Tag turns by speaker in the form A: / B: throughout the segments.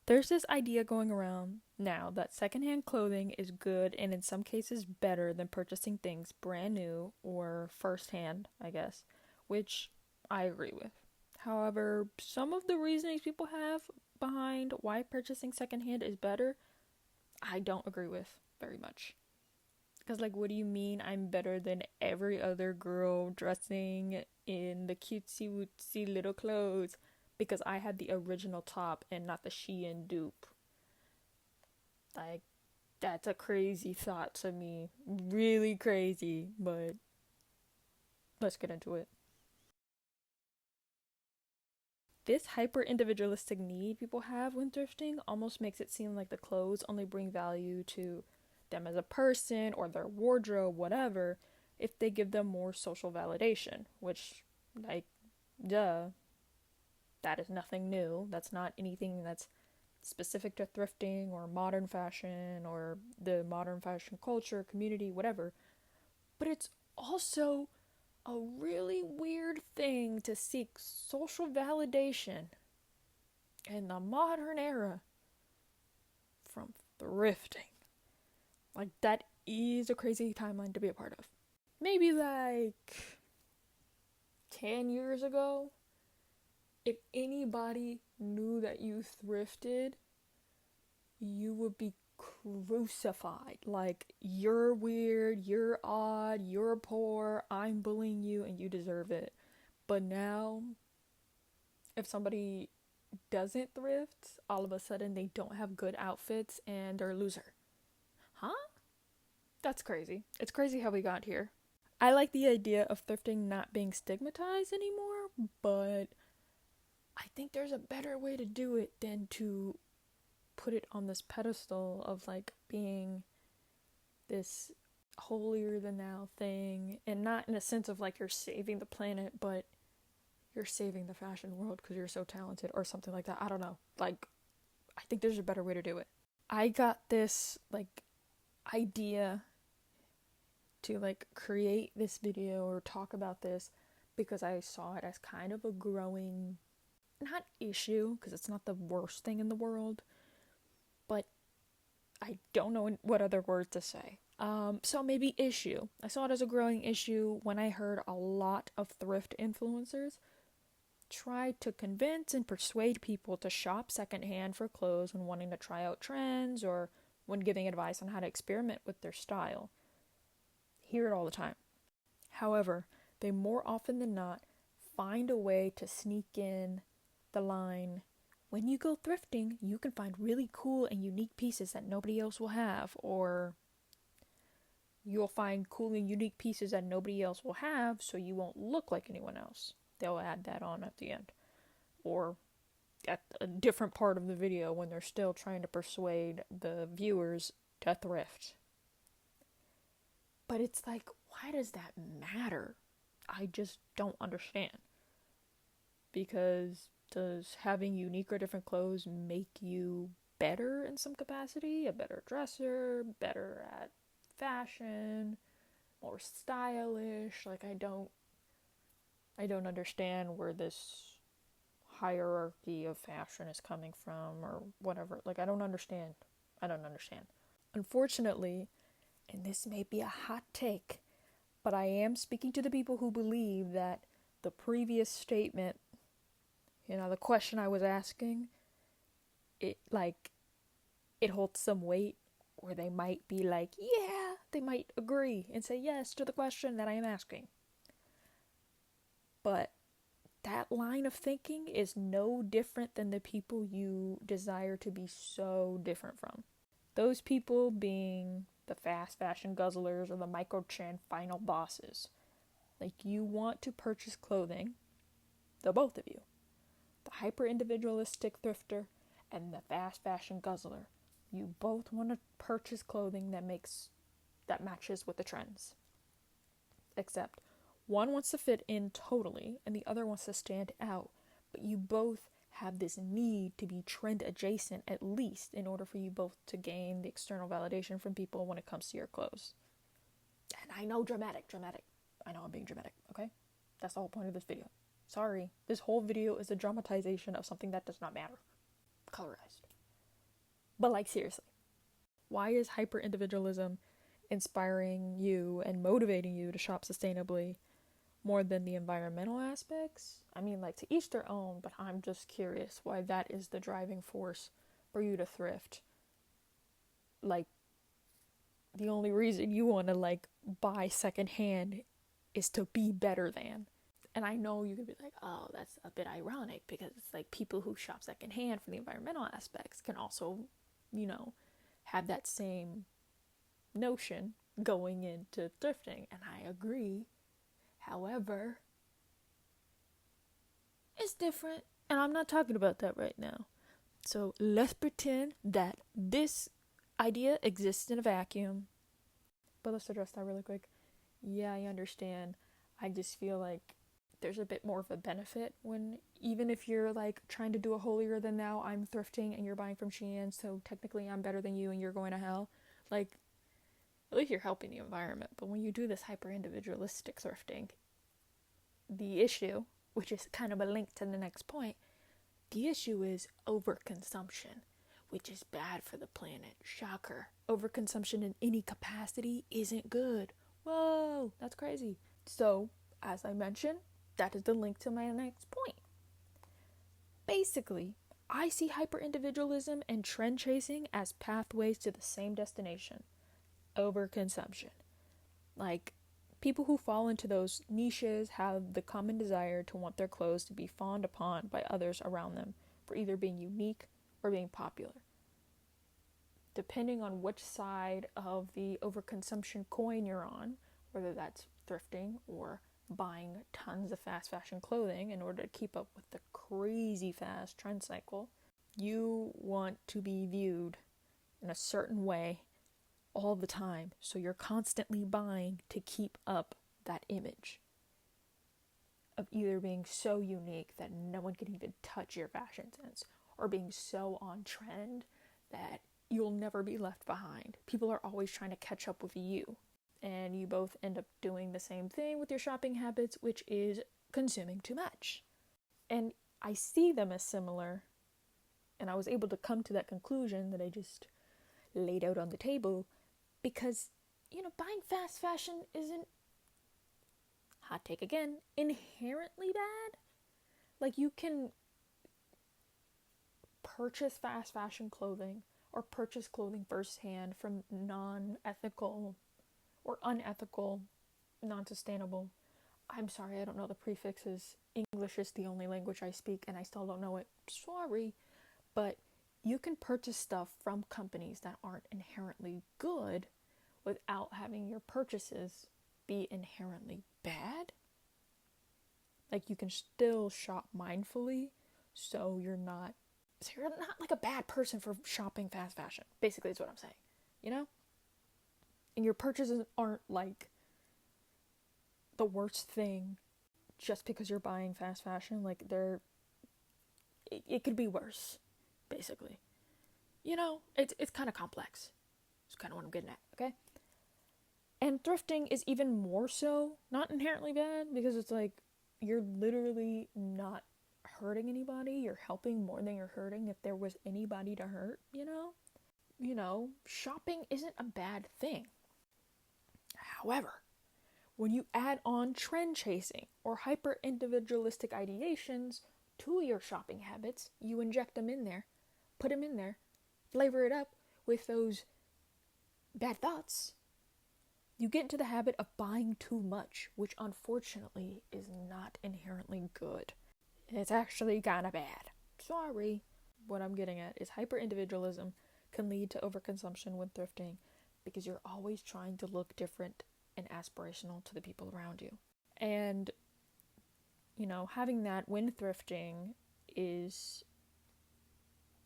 A: There's this idea going around now that secondhand clothing is good and in some cases better than purchasing things brand new or firsthand, I guess, which I agree with. However, some of the reasonings people have behind why purchasing secondhand is better, I don't agree with very much. Because, like, what do you mean I'm better than every other girl dressing in the cutesy wootsy little clothes because I had the original top and not the Shein dupe? Like, that's a crazy thought to me. Really crazy, but let's get into it. This hyper individualistic need people have when thrifting almost makes it seem like the clothes only bring value to them as a person or their wardrobe, whatever, if they give them more social validation, which, like, duh, that is nothing new. That's not anything that's specific to thrifting or modern fashion or the modern fashion culture, community, whatever. But it's also a really weird thing to seek social validation in the modern era from thrifting. Like, that is a crazy timeline to be a part of. Maybe like 10 years ago, if anybody knew that you thrifted, you would be crucified. Like, you're weird, you're odd, you're poor, I'm bullying you, and you deserve it. But now, if somebody doesn't thrift, all of a sudden they don't have good outfits and they're a loser. Huh? That's crazy. It's crazy how we got here. I like the idea of thrifting not being stigmatized anymore, but I think there's a better way to do it than to put it on this pedestal of like being this holier than thou thing, and not in a sense of like you're saving the planet, but you're saving the fashion world because you're so talented or something like that. I don't know. Like, I think there's a better way to do it. I got this like idea to like create this video or talk about this because I saw it as kind of a growing, not issue, because it's not the worst thing in the world, but I don't know what other word to say. So maybe issue. I saw it as a growing issue when I heard a lot of thrift influencers try to convince and persuade people to shop secondhand for clothes when wanting to try out trends or when giving advice on how to experiment with their style. Hear it all the time. However, they more often than not find a way to sneak in the line, when you go thrifting, you can find really cool and unique pieces that nobody else will have, or you'll find cool and unique pieces that nobody else will have, so you won't look like anyone else. They'll add that on at the end. Or at a different part of the video when they're still trying to persuade the viewers to thrift. But it's like, why does that matter? I just don't understand. Because does having unique or different clothes make you better in some capacity? A better dresser, better at fashion, more stylish? Like, I don't understand where this hierarchy of fashion is coming from or whatever. Like, I don't understand. Unfortunately, and this may be a hot take, but I am speaking to the people who believe that the previous statement, the question I was asking, it holds some weight, or they might be like, yeah, they might agree and say yes to the question that I am asking. But that line of thinking is no different than the people you desire to be so different from. Those people being the fast fashion guzzlers or the micro-trend final bosses. Like, you want to purchase clothing, the both of you, the hyper-individualistic thrifter and the fast fashion guzzler. You both want to purchase clothing that matches with the trends. Except one wants to fit in totally and the other wants to stand out. But you both have this need to be trend adjacent, at least, in order for you both to gain the external validation from people when it comes to your clothes. And I know dramatic. I know I'm being dramatic, okay? That's the whole point of this video. Sorry, this whole video is a dramatization of something that does not matter. Colorized. But like, seriously, why is hyper individualism inspiring you and motivating you to shop sustainably more than the environmental aspects? I mean, like, to each their own, but I'm just curious why that is the driving force for you to thrift. Like, the only reason you want to, like, buy secondhand is to be better than. And I know you could be like, oh, that's a bit ironic, because it's like people who shop secondhand for the environmental aspects can also, have that same notion going into thrifting. And I agree. However, it's different. And I'm not talking about that right now. So let's pretend that this idea exists in a vacuum. But let's address that really quick. Yeah, I understand. I just feel like there's a bit more of a benefit when, even if you're like trying to do a holier than thou, I'm thrifting and you're buying from Shein, so technically I'm better than you and you're going to hell. Like, at least you're helping the environment. But when you do this hyper individualistic thrifting, the issue, which is kind of a link to the next point, the issue is overconsumption, which is bad for the planet. Shocker. Overconsumption in any capacity isn't good. Whoa, that's crazy. So, as I mentioned, that is the link to my next point. Basically, I see hyper-individualism and trend chasing as pathways to the same destination: overconsumption. Like, people who fall into those niches have the common desire to want their clothes to be fawned upon by others around them for either being unique or being popular. Depending on which side of the overconsumption coin you're on, whether that's thrifting or buying tons of fast fashion clothing in order to keep up with the crazy fast trend cycle, you want to be viewed in a certain way all the time. So you're constantly buying to keep up that image of either being so unique that no one can even touch your fashion sense, or being so on trend that you'll never be left behind. People are always trying to catch up with you. And you both end up doing the same thing with your shopping habits, which is consuming too much. And I see them as similar, and I was able to come to that conclusion that I just laid out on the table, because, buying fast fashion isn't, hot take again, inherently bad. Like, you can purchase fast fashion clothing or purchase clothing firsthand from non-ethical or unethical, non-sustainable. I'm sorry, I don't know the prefixes. English is the only language I speak, and I still don't know it. Sorry. But you can purchase stuff from companies that aren't inherently good without having your purchases be inherently bad. Like, you can still shop mindfully, so you're not like a bad person for shopping fast fashion. Basically, is what I'm saying. And your purchases aren't like the worst thing just because you're buying fast fashion. Like, it could be worse, basically. It's kind of complex. It's kind of what I'm getting at, okay? And thrifting is even more so not inherently bad, because it's like you're literally not hurting anybody. You're helping more than you're hurting, if there was anybody to hurt, shopping isn't a bad thing. However, when you add on trend chasing or hyper individualistic ideations to your shopping habits, you inject them in there, put them in there, flavor it up with those bad thoughts, you get into the habit of buying too much, which unfortunately is not inherently good. It's actually kind of bad. Sorry. What I'm getting at is hyper individualism can lead to overconsumption when thrifting, because you're always trying to look different and aspirational to the people around you. And, having that when thrifting is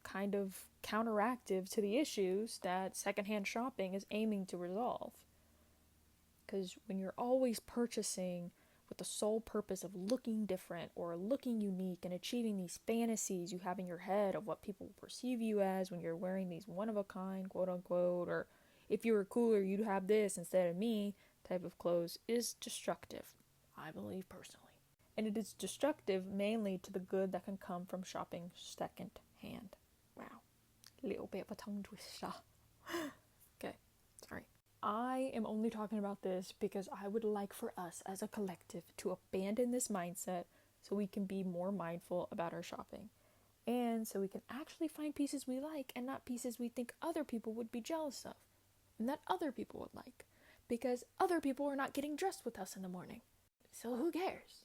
A: kind of counteractive to the issues that secondhand shopping is aiming to resolve. Because when you're always purchasing with the sole purpose of looking different or looking unique and achieving these fantasies you have in your head of what people perceive you as when you're wearing these one-of-a-kind, quote-unquote, or if you were cooler, you'd have this instead of me type of clothes, is destructive, I believe personally. And it is destructive mainly to the good that can come from shopping second hand. Wow. little bit of a tongue twister. Okay, sorry. I am only talking about this because I would like for us as a collective to abandon this mindset so we can be more mindful about our shopping. And so we can actually find pieces we like and not pieces we think other people would be jealous of and that other people would like. Because other people are not getting dressed with us in the morning. So who cares?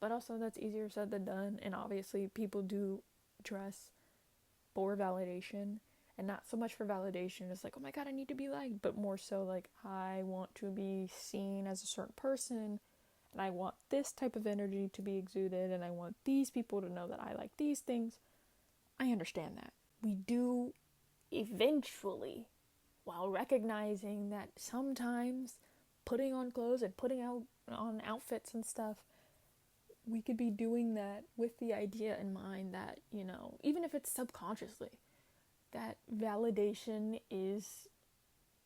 A: But also that's easier said than done. And obviously people do dress for validation. And not so much for validation. It's like, oh my god, I need to be liked. But more so like, I want to be seen as a certain person. And I want this type of energy to be exuded. And I want these people to know that I like these things. I understand that. We do eventually, while recognizing that sometimes putting on clothes and putting out on outfits and stuff, we could be doing that with the idea in mind that, you know, even if it's subconsciously, that validation is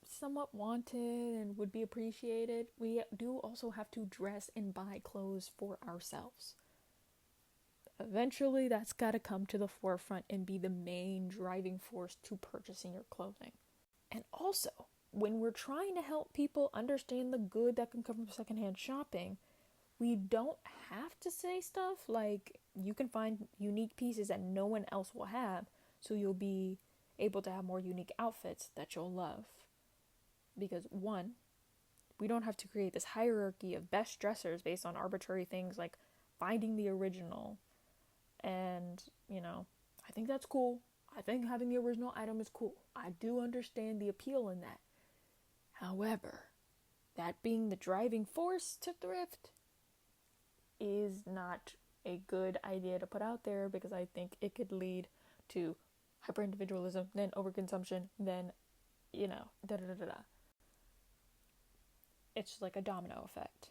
A: somewhat wanted and would be appreciated. We do also have to dress and buy clothes for ourselves. Eventually, that's got to come to the forefront and be the main driving force to purchasing your clothing. And also, when we're trying to help people understand the good that can come from secondhand shopping, we don't have to say stuff like, you can find unique pieces that no one else will have, so you'll be able to have more unique outfits that you'll love. Because one, we don't have to create this hierarchy of best dressers based on arbitrary things like finding the original. And, you know, I think that's cool. I think having the original item is cool. I do understand the appeal in that. However, that being the driving force to thrift is not a good idea to put out there, because I think it could lead to hyper-individualism, then overconsumption, then, you know, da-da-da-da-da. It's like a domino effect.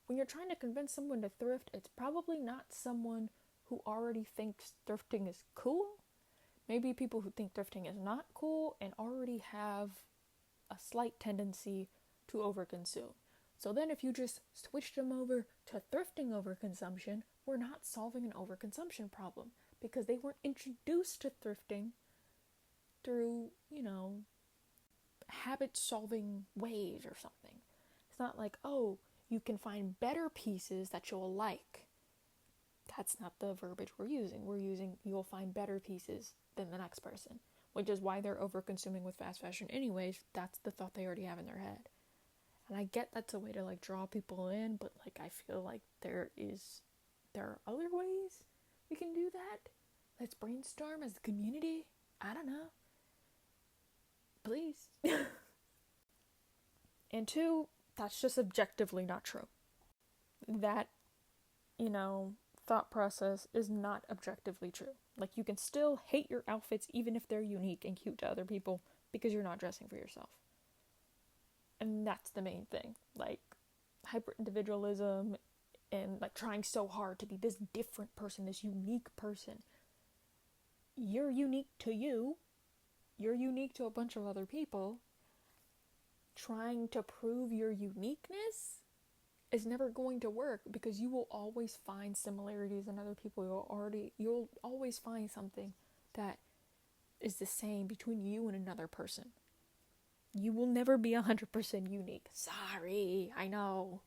A: When you're trying to convince someone to thrift, it's probably not someone who already thinks thrifting is cool. Maybe people who think thrifting is not cool and already have a slight tendency to overconsume. So then if you just switch them over to thrifting overconsumption, we're not solving an overconsumption problem, because they weren't introduced to thrifting through, you know, habit-solving ways or something. It's not like, oh, you can find better pieces that you'll like. That's not the verbiage we're using. We're using, you'll find better pieces than the next person, which is why they're over-consuming with fast fashion anyways. That's the thought they already have in their head. And I get that's a way to like draw people in, but like I feel like there are other ways we can do that. Let's brainstorm as a community. I don't know. Please. And two, that's just objectively not true. That, you know, thought process is not objectively true. Like, you can still hate your outfits even if they're unique and cute to other people because you're not dressing for yourself. And that's the main thing. Like, hyper-individualism and like trying so hard to be this different person, this unique person. You're unique to you. You're unique to a bunch of other people. Trying to prove your uniqueness is never going to work, because you will always find similarities in other people. You'll always find something that is the same between you and another person. You will never be 100% unique. Sorry, I know.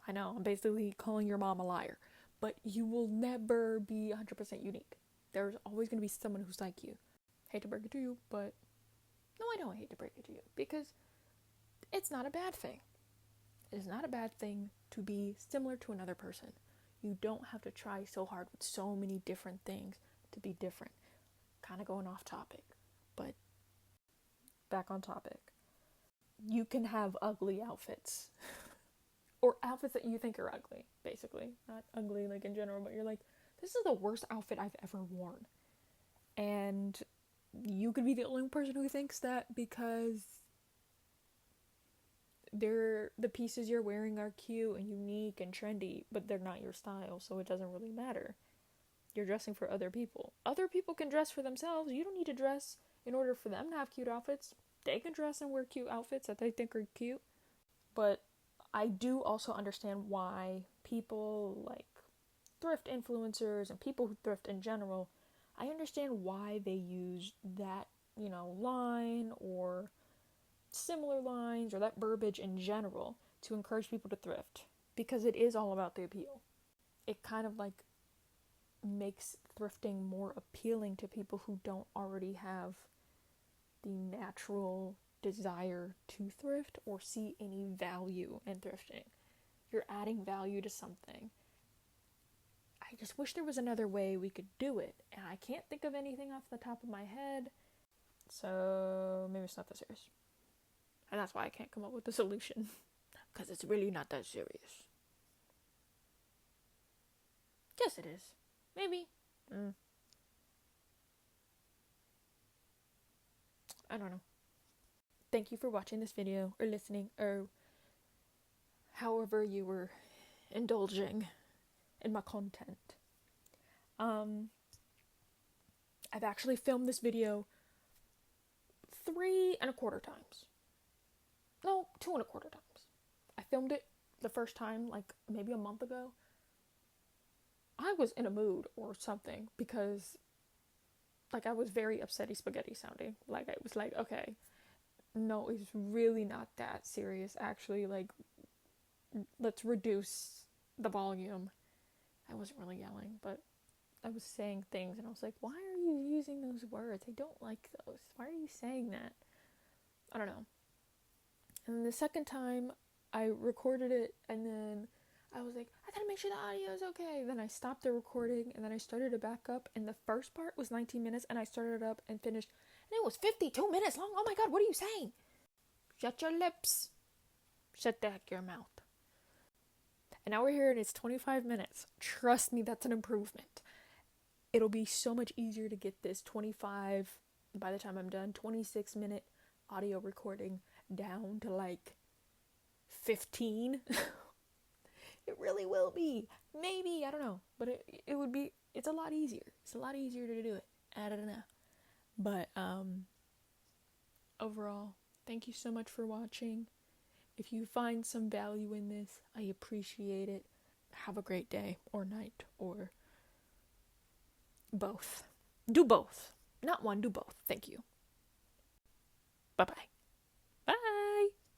A: I'm basically calling your mom a liar. But you will never be 100% unique. There's always going to be someone who's like you. Hate to break it to you, but no, I don't hate to break it to you, because it's not a bad thing. It is not a bad thing to be similar to another person. You don't have to try so hard with so many different things to be different. Kind of going off topic, but back on topic. You can have ugly outfits. Or outfits that you think are ugly, basically. Not ugly like in general, but you're like, this is the worst outfit I've ever worn. And you could be the only person who thinks that, because the pieces you're wearing are cute and unique and trendy, but they're not your style, so it doesn't really matter. You're dressing for other people. Other people can dress for themselves. You don't need to dress in order for them to have cute outfits. They can dress and wear cute outfits that they think are cute. But I do also understand why people like thrift influencers and people who thrift in general I understand why they use that, line or similar lines or that verbiage in general to encourage people to thrift, because it is all about the appeal. It kind of like makes thrifting more appealing to people who don't already have the natural desire to thrift or see any value in thrifting. You're adding value to something. I just wish there was another way we could do it, and I can't think of anything off the top of my head, so maybe it's not that serious. And that's why I can't come up with a solution, because it's really not that serious. Yes, it is. Maybe. I don't know. Thank you for watching this video, or listening, or however you were indulging in my content. I've actually filmed this video 3.25 times. No, 2.25 times. I filmed it the first time like maybe a month ago. I was in a mood or something, because like I was very upsetty spaghetti sounding. Like I was like, okay, no, it's really not that serious. Actually, like, let's reduce the volume. I wasn't really yelling, but I was saying things, and I was like, why are you using those words? I don't like those. Why are you saying that? I don't know. And the second time, I recorded it, and then I was like, I gotta make sure the audio is okay. Then I stopped the recording, and then I started it back up, and the first part was 19 minutes, and I started it up and finished, and it was 52 minutes long. Oh my god, what are you saying? Shut your lips. Shut the heck your mouth. And now we're here, and it's 25 minutes. Trust me, that's an improvement. It'll be so much easier to get this 25, by the time I'm done, 26-minute audio recording down to like 15. It really will be. Maybe, I don't know. But it would be, it's a lot easier. It's a lot easier to do it. I don't know. But overall, thank you so much for watching. If you find some value in this, I appreciate it. Have a great day or night or both. Do both. Not one, do both. Thank you. Bye-bye.